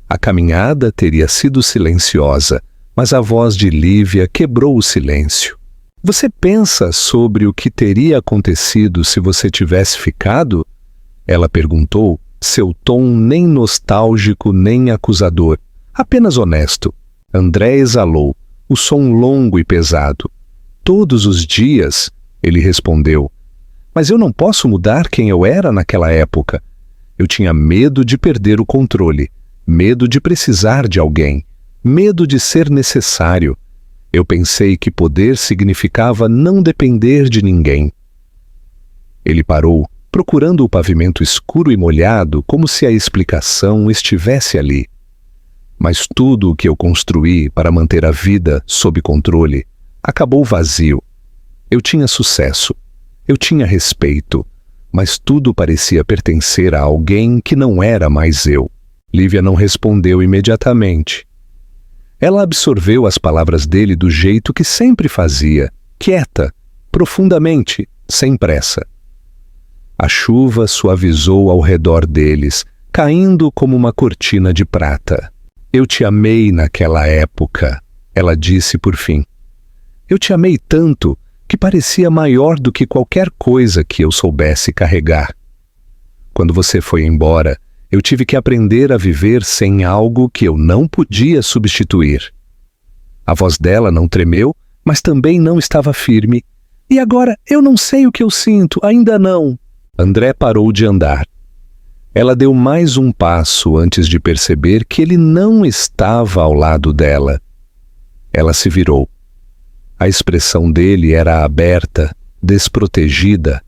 A caminhada teria sido silenciosa, mas a voz de Lívia quebrou o silêncio. Você pensa sobre o que teria acontecido se você tivesse ficado? Ela perguntou, seu tom nem nostálgico nem acusador, apenas honesto. André exalou, o som longo e pesado. Todos os dias, ele respondeu. Mas eu não posso mudar quem eu era naquela época. Eu tinha medo de perder o controle, medo de precisar de alguém, medo de ser necessário. Eu pensei que poder significava não depender de ninguém. Ele parou, procurando o pavimento escuro e molhado, como se a explicação estivesse ali. Mas tudo o que eu construí para manter a vida sob controle acabou vazio. Eu tinha sucesso, eu tinha respeito, mas tudo parecia pertencer a alguém que não era mais eu. Lívia não respondeu imediatamente. Ela absorveu as palavras dele do jeito que sempre fazia, quieta, profundamente, sem pressa. A chuva suavizou ao redor deles, caindo como uma cortina de prata. Eu te amei naquela época, ela disse por fim. Eu te amei tanto que parecia maior do que qualquer coisa que eu soubesse carregar. Quando você foi embora, eu tive que aprender a viver sem algo que eu não podia substituir. A voz dela não tremeu, mas também não estava firme. E agora eu não sei o que eu sinto, ainda não. André parou de andar. Ela deu mais um passo antes de perceber que ele não estava ao lado dela. Ela se virou. A expressão dele era aberta, desprotegida,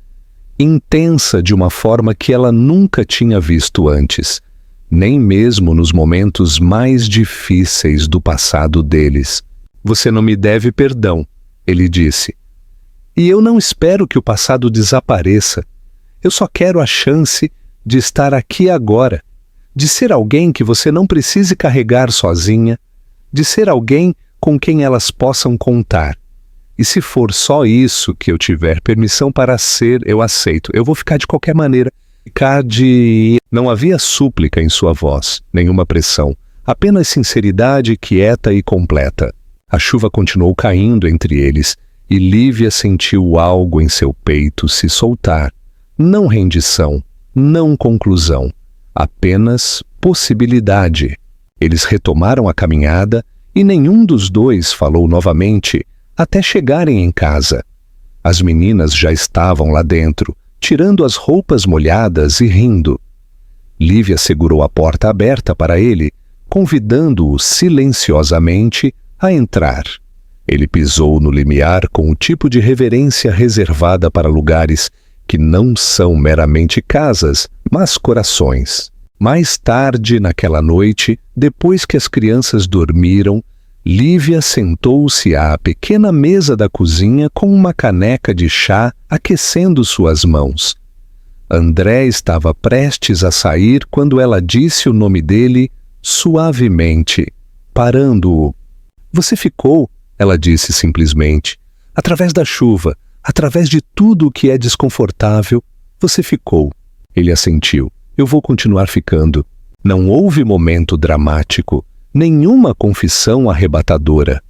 intensa de uma forma que ela nunca tinha visto antes, nem mesmo nos momentos mais difíceis do passado deles. Você não me deve perdão, ele disse. E eu não espero que o passado desapareça. Eu só quero a chance de estar aqui agora, de ser alguém que você não precise carregar sozinha, de ser alguém com quem elas possam contar. E se for só isso que eu tiver permissão para ser, eu aceito. Eu vou ficar de qualquer maneira. Não havia súplica em sua voz, nenhuma pressão, apenas sinceridade quieta e completa. A chuva continuou caindo entre eles, e Lívia sentiu algo em seu peito se soltar. Não rendição, não conclusão, apenas possibilidade. Eles retomaram a caminhada e nenhum dos dois falou novamente até chegarem em casa. As meninas já estavam lá dentro, tirando as roupas molhadas e rindo. Lívia segurou a porta aberta para ele, convidando-o silenciosamente a entrar. Ele pisou no limiar com o tipo de reverência reservada para lugares que não são meramente casas, mas corações. Mais tarde, naquela noite, depois que as crianças dormiram, Lívia sentou-se à pequena mesa da cozinha com uma caneca de chá aquecendo suas mãos. André estava prestes a sair quando ela disse o nome dele suavemente, parando-o. Você ficou, ela disse simplesmente, através da chuva, através de tudo o que é desconfortável, você ficou. Ele assentiu. Eu vou continuar ficando. Não houve momento dramático, nenhuma confissão arrebatadora.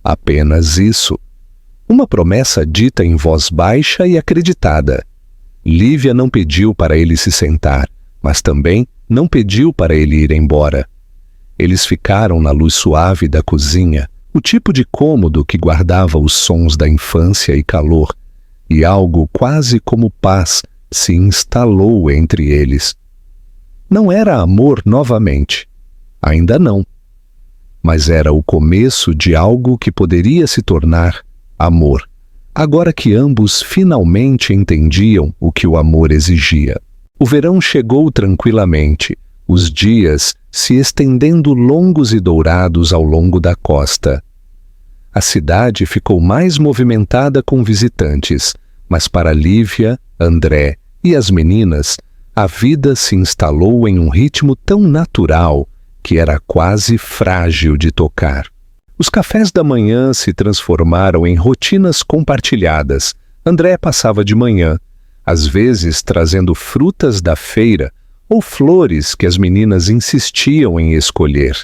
Apenas isso. Uma promessa dita em voz baixa e acreditada. Lívia não pediu para ele se sentar, mas também não pediu para ele ir embora. Eles ficaram na luz suave da cozinha, o tipo de cômodo que guardava os sons da infância e calor, e algo quase como paz se instalou entre eles. Não era amor novamente, ainda não, mas era o começo de algo que poderia se tornar amor, agora que ambos finalmente entendiam o que o amor exigia. O verão chegou tranquilamente, os dias se estendendo longos e dourados ao longo da costa. A cidade ficou mais movimentada com visitantes, mas para Lívia, André e as meninas, a vida se instalou em um ritmo tão natural que era quase frágil de tocar. Os cafés da manhã se transformaram em rotinas compartilhadas. André passava de manhã, às vezes trazendo frutas da feira ou flores que as meninas insistiam em escolher.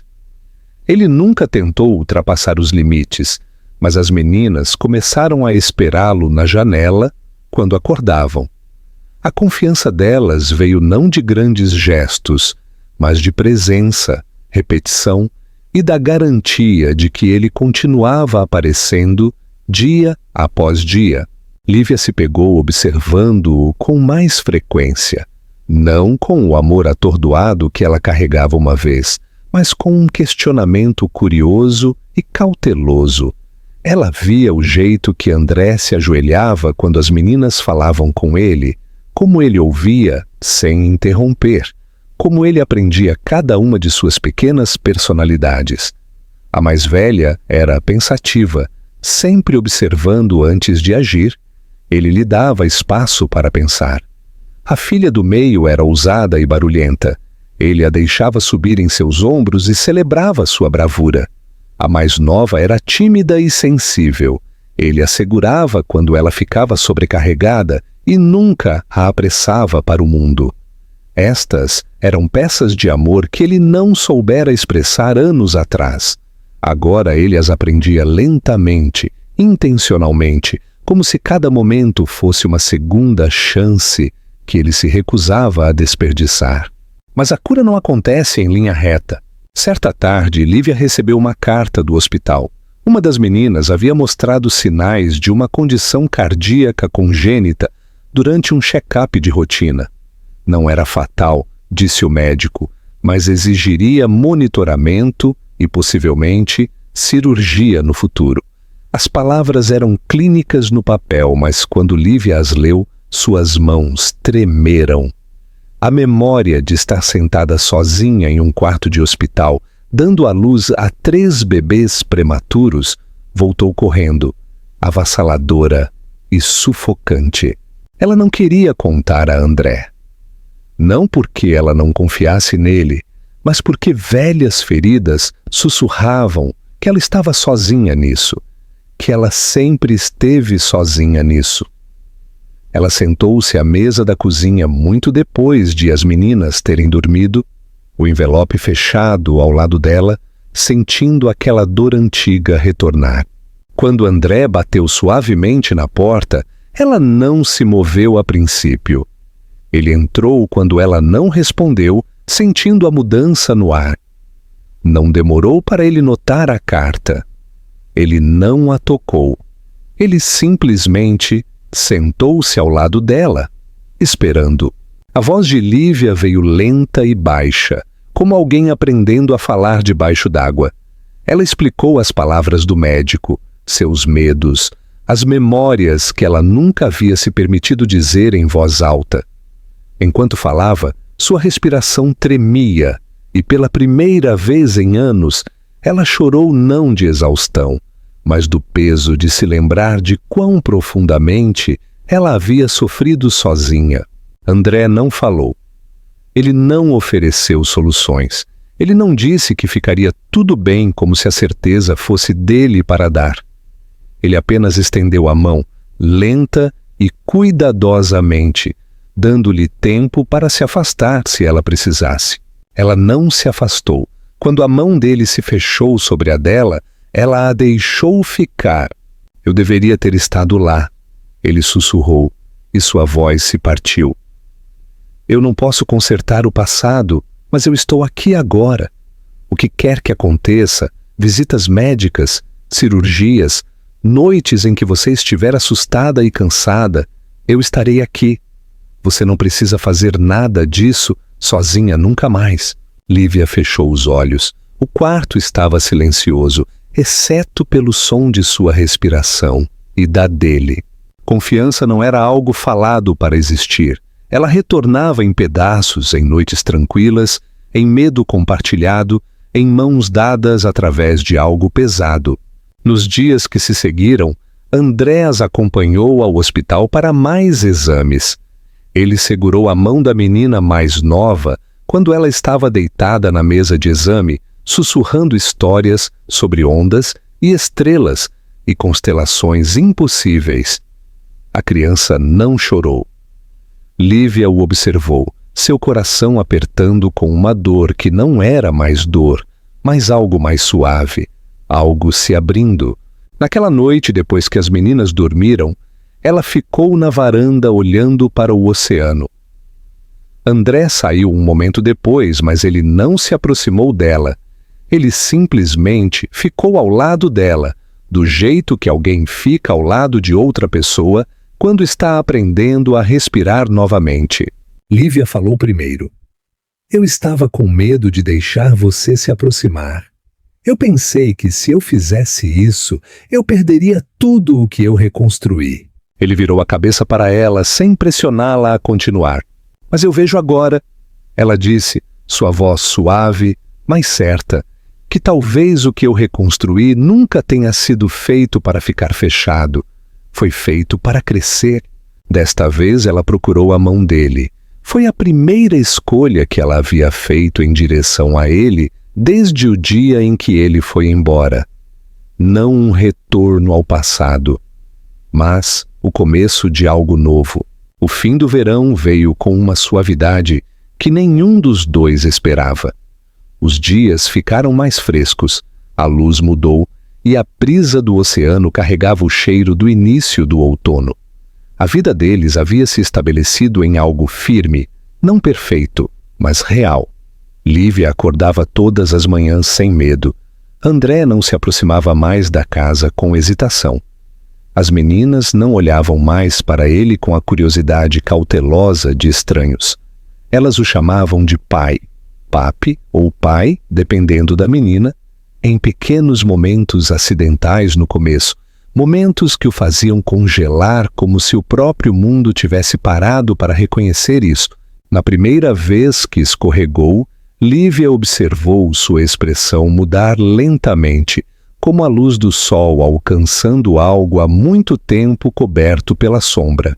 Ele nunca tentou ultrapassar os limites, mas as meninas começaram a esperá-lo na janela quando acordavam. A confiança delas veio não de grandes gestos, mas de presença, repetição e da garantia de que ele continuava aparecendo dia após dia. Lívia se pegou observando-o com mais frequência, não com o amor atordoado que ela carregava uma vez, mas com um questionamento curioso e cauteloso. Ela via o jeito que André se ajoelhava quando as meninas falavam com ele, como ele ouvia sem interromper, como ele aprendia cada uma de suas pequenas personalidades. A mais velha era pensativa, sempre observando antes de agir. Ele lhe dava espaço para pensar. A filha do meio era ousada e barulhenta. Ele a deixava subir em seus ombros e celebrava sua bravura. A mais nova era tímida e sensível. Ele a segurava quando ela ficava sobrecarregada e nunca a apressava para o mundo. Estas eram peças de amor que ele não soubera expressar anos atrás. Agora ele as aprendia lentamente, intencionalmente, como se cada momento fosse uma segunda chance que ele se recusava a desperdiçar. Mas a cura não acontece em linha reta. Certa tarde, Lívia recebeu uma carta do hospital. Uma das meninas havia mostrado sinais de uma condição cardíaca congênita durante um check-up de rotina. Não era fatal, disse o médico, mas exigiria monitoramento e, possivelmente, cirurgia no futuro. As palavras eram clínicas no papel, mas quando Lívia as leu, Suas mãos tremeram. A memória de estar sentada sozinha em um quarto de hospital, dando à luz a 3 bebês prematuros, voltou correndo, avassaladora e sufocante. Ela não queria contar a André. Não porque ela não confiasse nele, mas porque velhas feridas sussurravam que ela estava sozinha nisso, que ela sempre esteve sozinha nisso. Ela sentou-se à mesa da cozinha muito depois de as meninas terem dormido, o envelope fechado ao lado dela, sentindo aquela dor antiga retornar. Quando André bateu suavemente na porta, ela não se moveu a princípio. Ele entrou quando ela não respondeu, sentindo a mudança no ar. Não demorou para ele notar a carta. Ele não a tocou. Ele simplesmente sentou-se ao lado dela, esperando. A voz de Lívia veio lenta e baixa, como alguém aprendendo a falar debaixo d'água. Ela explicou as palavras do médico, seus medos, as memórias que ela nunca havia se permitido dizer em voz alta. Enquanto falava, sua respiração tremia e, pela primeira vez em anos, ela chorou não de exaustão, mas do peso de se lembrar de quão profundamente ela havia sofrido sozinha. André não falou. Ele não ofereceu soluções. Ele não disse que ficaria tudo bem como se a certeza fosse dele para dar. Ele apenas estendeu a mão, lenta e cuidadosamente, dando-lhe tempo para se afastar se ela precisasse. Ela não se afastou. Quando a mão dele se fechou sobre a dela, ela a deixou ficar. Eu deveria ter estado lá, ele sussurrou, e sua voz se partiu. Eu não posso consertar o passado, mas eu estou aqui agora. O que quer que aconteça, visitas médicas, cirurgias, noites em que você estiver assustada e cansada, eu estarei aqui. Você não precisa fazer nada disso sozinha nunca mais. Lívia fechou os olhos. O quarto estava silencioso, exceto pelo som de sua respiração e da dele. Confiança não era algo falado para existir. Ela retornava em pedaços, em noites tranquilas, em medo compartilhado, em mãos dadas através de algo pesado. Nos dias que se seguiram, André as acompanhou ao hospital para mais exames. Ele segurou a mão da menina mais nova quando ela estava deitada na mesa de exame, sussurrando histórias sobre ondas e estrelas e constelações impossíveis. A criança não chorou. Lívia o observou, seu coração apertando com uma dor que não era mais dor, mas algo mais suave, algo se abrindo. Naquela noite, depois que as meninas dormiram, ela ficou na varanda olhando para o oceano. André saiu um momento depois, mas ele não se aproximou dela. Ele simplesmente ficou ao lado dela, do jeito que alguém fica ao lado de outra pessoa quando está aprendendo a respirar novamente. Lívia falou primeiro. Eu estava com medo de deixar você se aproximar. Eu pensei que se eu fizesse isso, eu perderia tudo o que eu reconstruí. Ele virou a cabeça para ela sem pressioná-la a continuar. Mas eu vejo agora, ela disse, sua voz suave, mas certa, que talvez o que eu reconstruí nunca tenha sido feito para ficar fechado. Foi feito para crescer. Desta vez ela procurou a mão dele. Foi a primeira escolha que ela havia feito em direção a ele desde o dia em que ele foi embora. Não um retorno ao passado, mas o começo de algo novo. O fim do verão veio com uma suavidade que nenhum dos dois esperava. Os dias ficaram mais frescos, a luz mudou e a brisa do oceano carregava o cheiro do início do outono. A vida deles havia se estabelecido em algo firme, não perfeito, mas real. Lívia acordava todas as manhãs sem medo. André não se aproximava mais da casa com hesitação. As meninas não olhavam mais para ele com a curiosidade cautelosa de estranhos. Elas o chamavam de pai, papi ou pai, dependendo da menina, em pequenos momentos acidentais no começo, momentos que o faziam congelar como se o próprio mundo tivesse parado para reconhecer isso. Na primeira vez que escorregou, Lívia observou sua expressão mudar lentamente, como a luz do sol alcançando algo há muito tempo coberto pela sombra.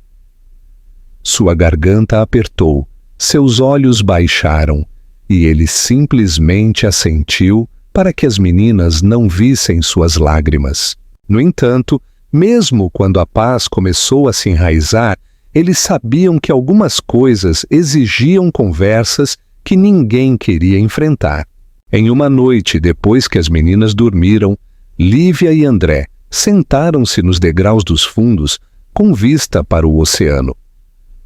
Sua garganta apertou, seus olhos baixaram, e ele simplesmente assentiu para que as meninas não vissem suas lágrimas. No entanto, mesmo quando a paz começou a se enraizar, eles sabiam que algumas coisas exigiam conversas que ninguém queria enfrentar. Em uma noite, depois que as meninas dormiram, Lívia e André sentaram-se nos degraus dos fundos com vista para o oceano.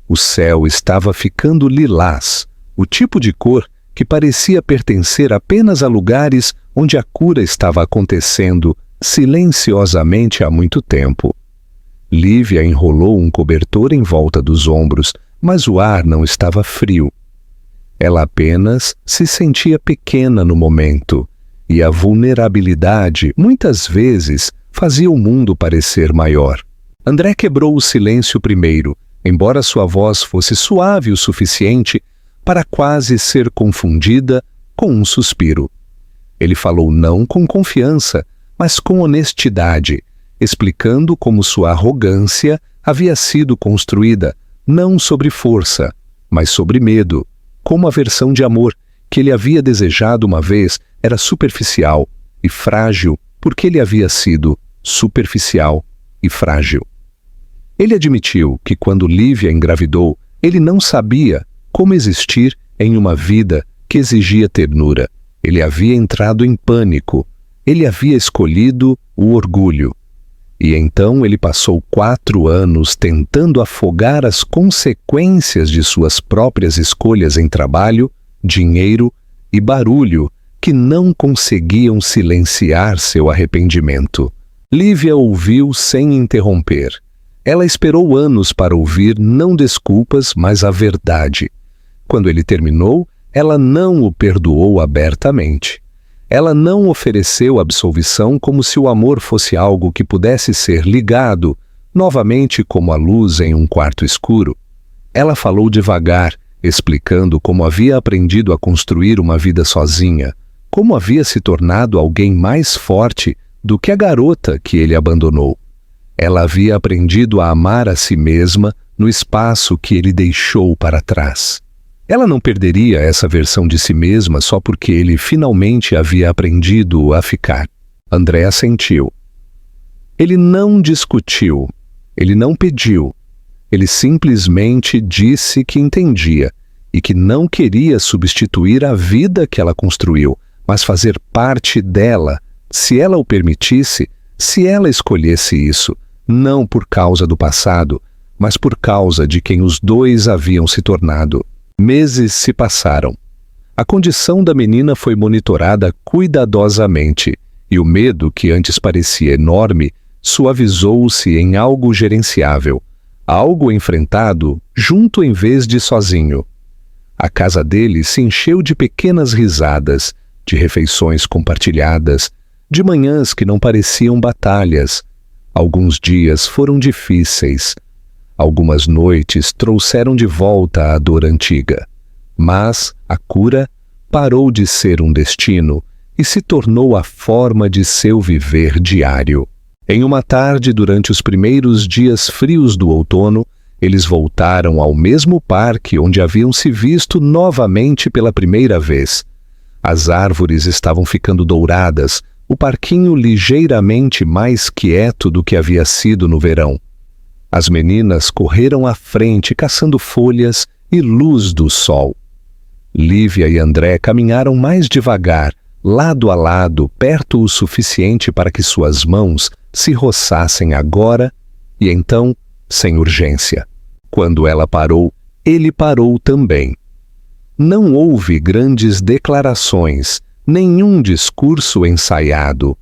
O céu estava ficando lilás, o tipo de cor que parecia pertencer apenas a lugares onde a cura estava acontecendo silenciosamente há muito tempo. Lívia enrolou um cobertor em volta dos ombros, mas o ar não estava frio. Ela apenas se sentia pequena no momento, e a vulnerabilidade, muitas vezes, fazia o mundo parecer maior. André quebrou o silêncio primeiro, embora sua voz fosse suave o suficiente para quase ser confundida com um suspiro. Ele falou não com confiança, mas com honestidade, explicando como sua arrogância havia sido construída, não sobre força, mas sobre medo, como a versão de amor que ele havia desejado uma vez era superficial e frágil porque ele havia sido superficial e frágil. Ele admitiu que quando Lívia engravidou, ele não sabia como existir em uma vida que exigia ternura. Ele havia entrado em pânico. Ele havia escolhido o orgulho. E então ele passou 4 anos tentando afogar as consequências de suas próprias escolhas em trabalho, dinheiro e barulho que não conseguiam silenciar seu arrependimento. Lívia ouviu sem interromper. Ela esperou anos para ouvir não desculpas, mas a verdade. Quando ele terminou, ela não o perdoou abertamente. Ela não ofereceu absolvição como se o amor fosse algo que pudesse ser ligado, novamente como a luz em um quarto escuro. Ela falou devagar, explicando como havia aprendido a construir uma vida sozinha, como havia se tornado alguém mais forte do que a garota que ele abandonou. Ela havia aprendido a amar a si mesma no espaço que ele deixou para trás. Ela não perderia essa versão de si mesma só porque ele finalmente havia aprendido a ficar. André assentiu. Ele não discutiu, ele não pediu, ele simplesmente disse que entendia e que não queria substituir a vida que ela construiu, mas fazer parte dela, se ela o permitisse, se ela escolhesse isso, não por causa do passado, mas por causa de quem os dois haviam se tornado. Meses se passaram. A condição da menina foi monitorada cuidadosamente, e o medo, que antes parecia enorme, suavizou-se em algo gerenciável, algo enfrentado junto em vez de sozinho. A casa dele se encheu de pequenas risadas, de refeições compartilhadas, de manhãs que não pareciam batalhas. Alguns dias foram difíceis. Algumas noites trouxeram de volta a dor antiga. Mas a cura parou de ser um destino e se tornou a forma de seu viver diário. Em uma tarde, durante os primeiros dias frios do outono, eles voltaram ao mesmo parque onde haviam se visto novamente pela primeira vez. As árvores estavam ficando douradas, o parquinho ligeiramente mais quieto do que havia sido no verão. As meninas correram à frente, caçando folhas e luz do sol. Lívia e André caminharam mais devagar, lado a lado, perto o suficiente para que suas mãos se roçassem agora e então, sem urgência. Quando ela parou, ele parou também. Não houve grandes declarações, nenhum discurso ensaiado.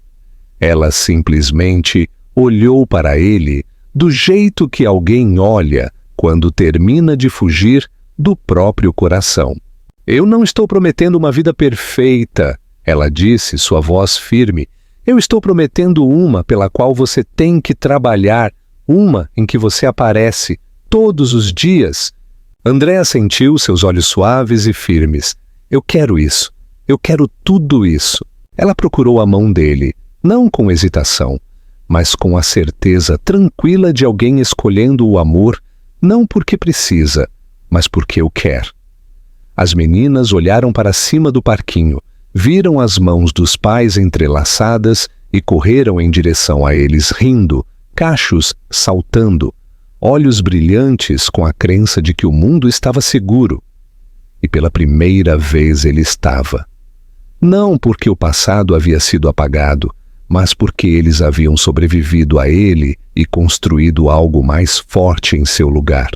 Ela simplesmente olhou para ele do jeito que alguém olha quando termina de fugir do próprio coração. Eu não estou prometendo uma vida perfeita, ela disse, sua voz firme, Eu estou prometendo uma pela qual você tem que trabalhar, uma em que você aparece todos os dias. Andréa sentiu seus olhos suaves e firmes. Eu quero isso. Eu quero tudo isso. Ela procurou a mão dele, não com hesitação, mas com a certeza tranquila de alguém escolhendo o amor, não porque precisa, mas porque o quer. As meninas olharam para cima do parquinho, viram as mãos dos pais entrelaçadas e correram em direção a eles rindo, cachos saltando, olhos brilhantes com a crença de que o mundo estava seguro. E pela primeira vez ele estava. Não porque o passado havia sido apagado, mas porque eles haviam sobrevivido a ele e construído algo mais forte em seu lugar.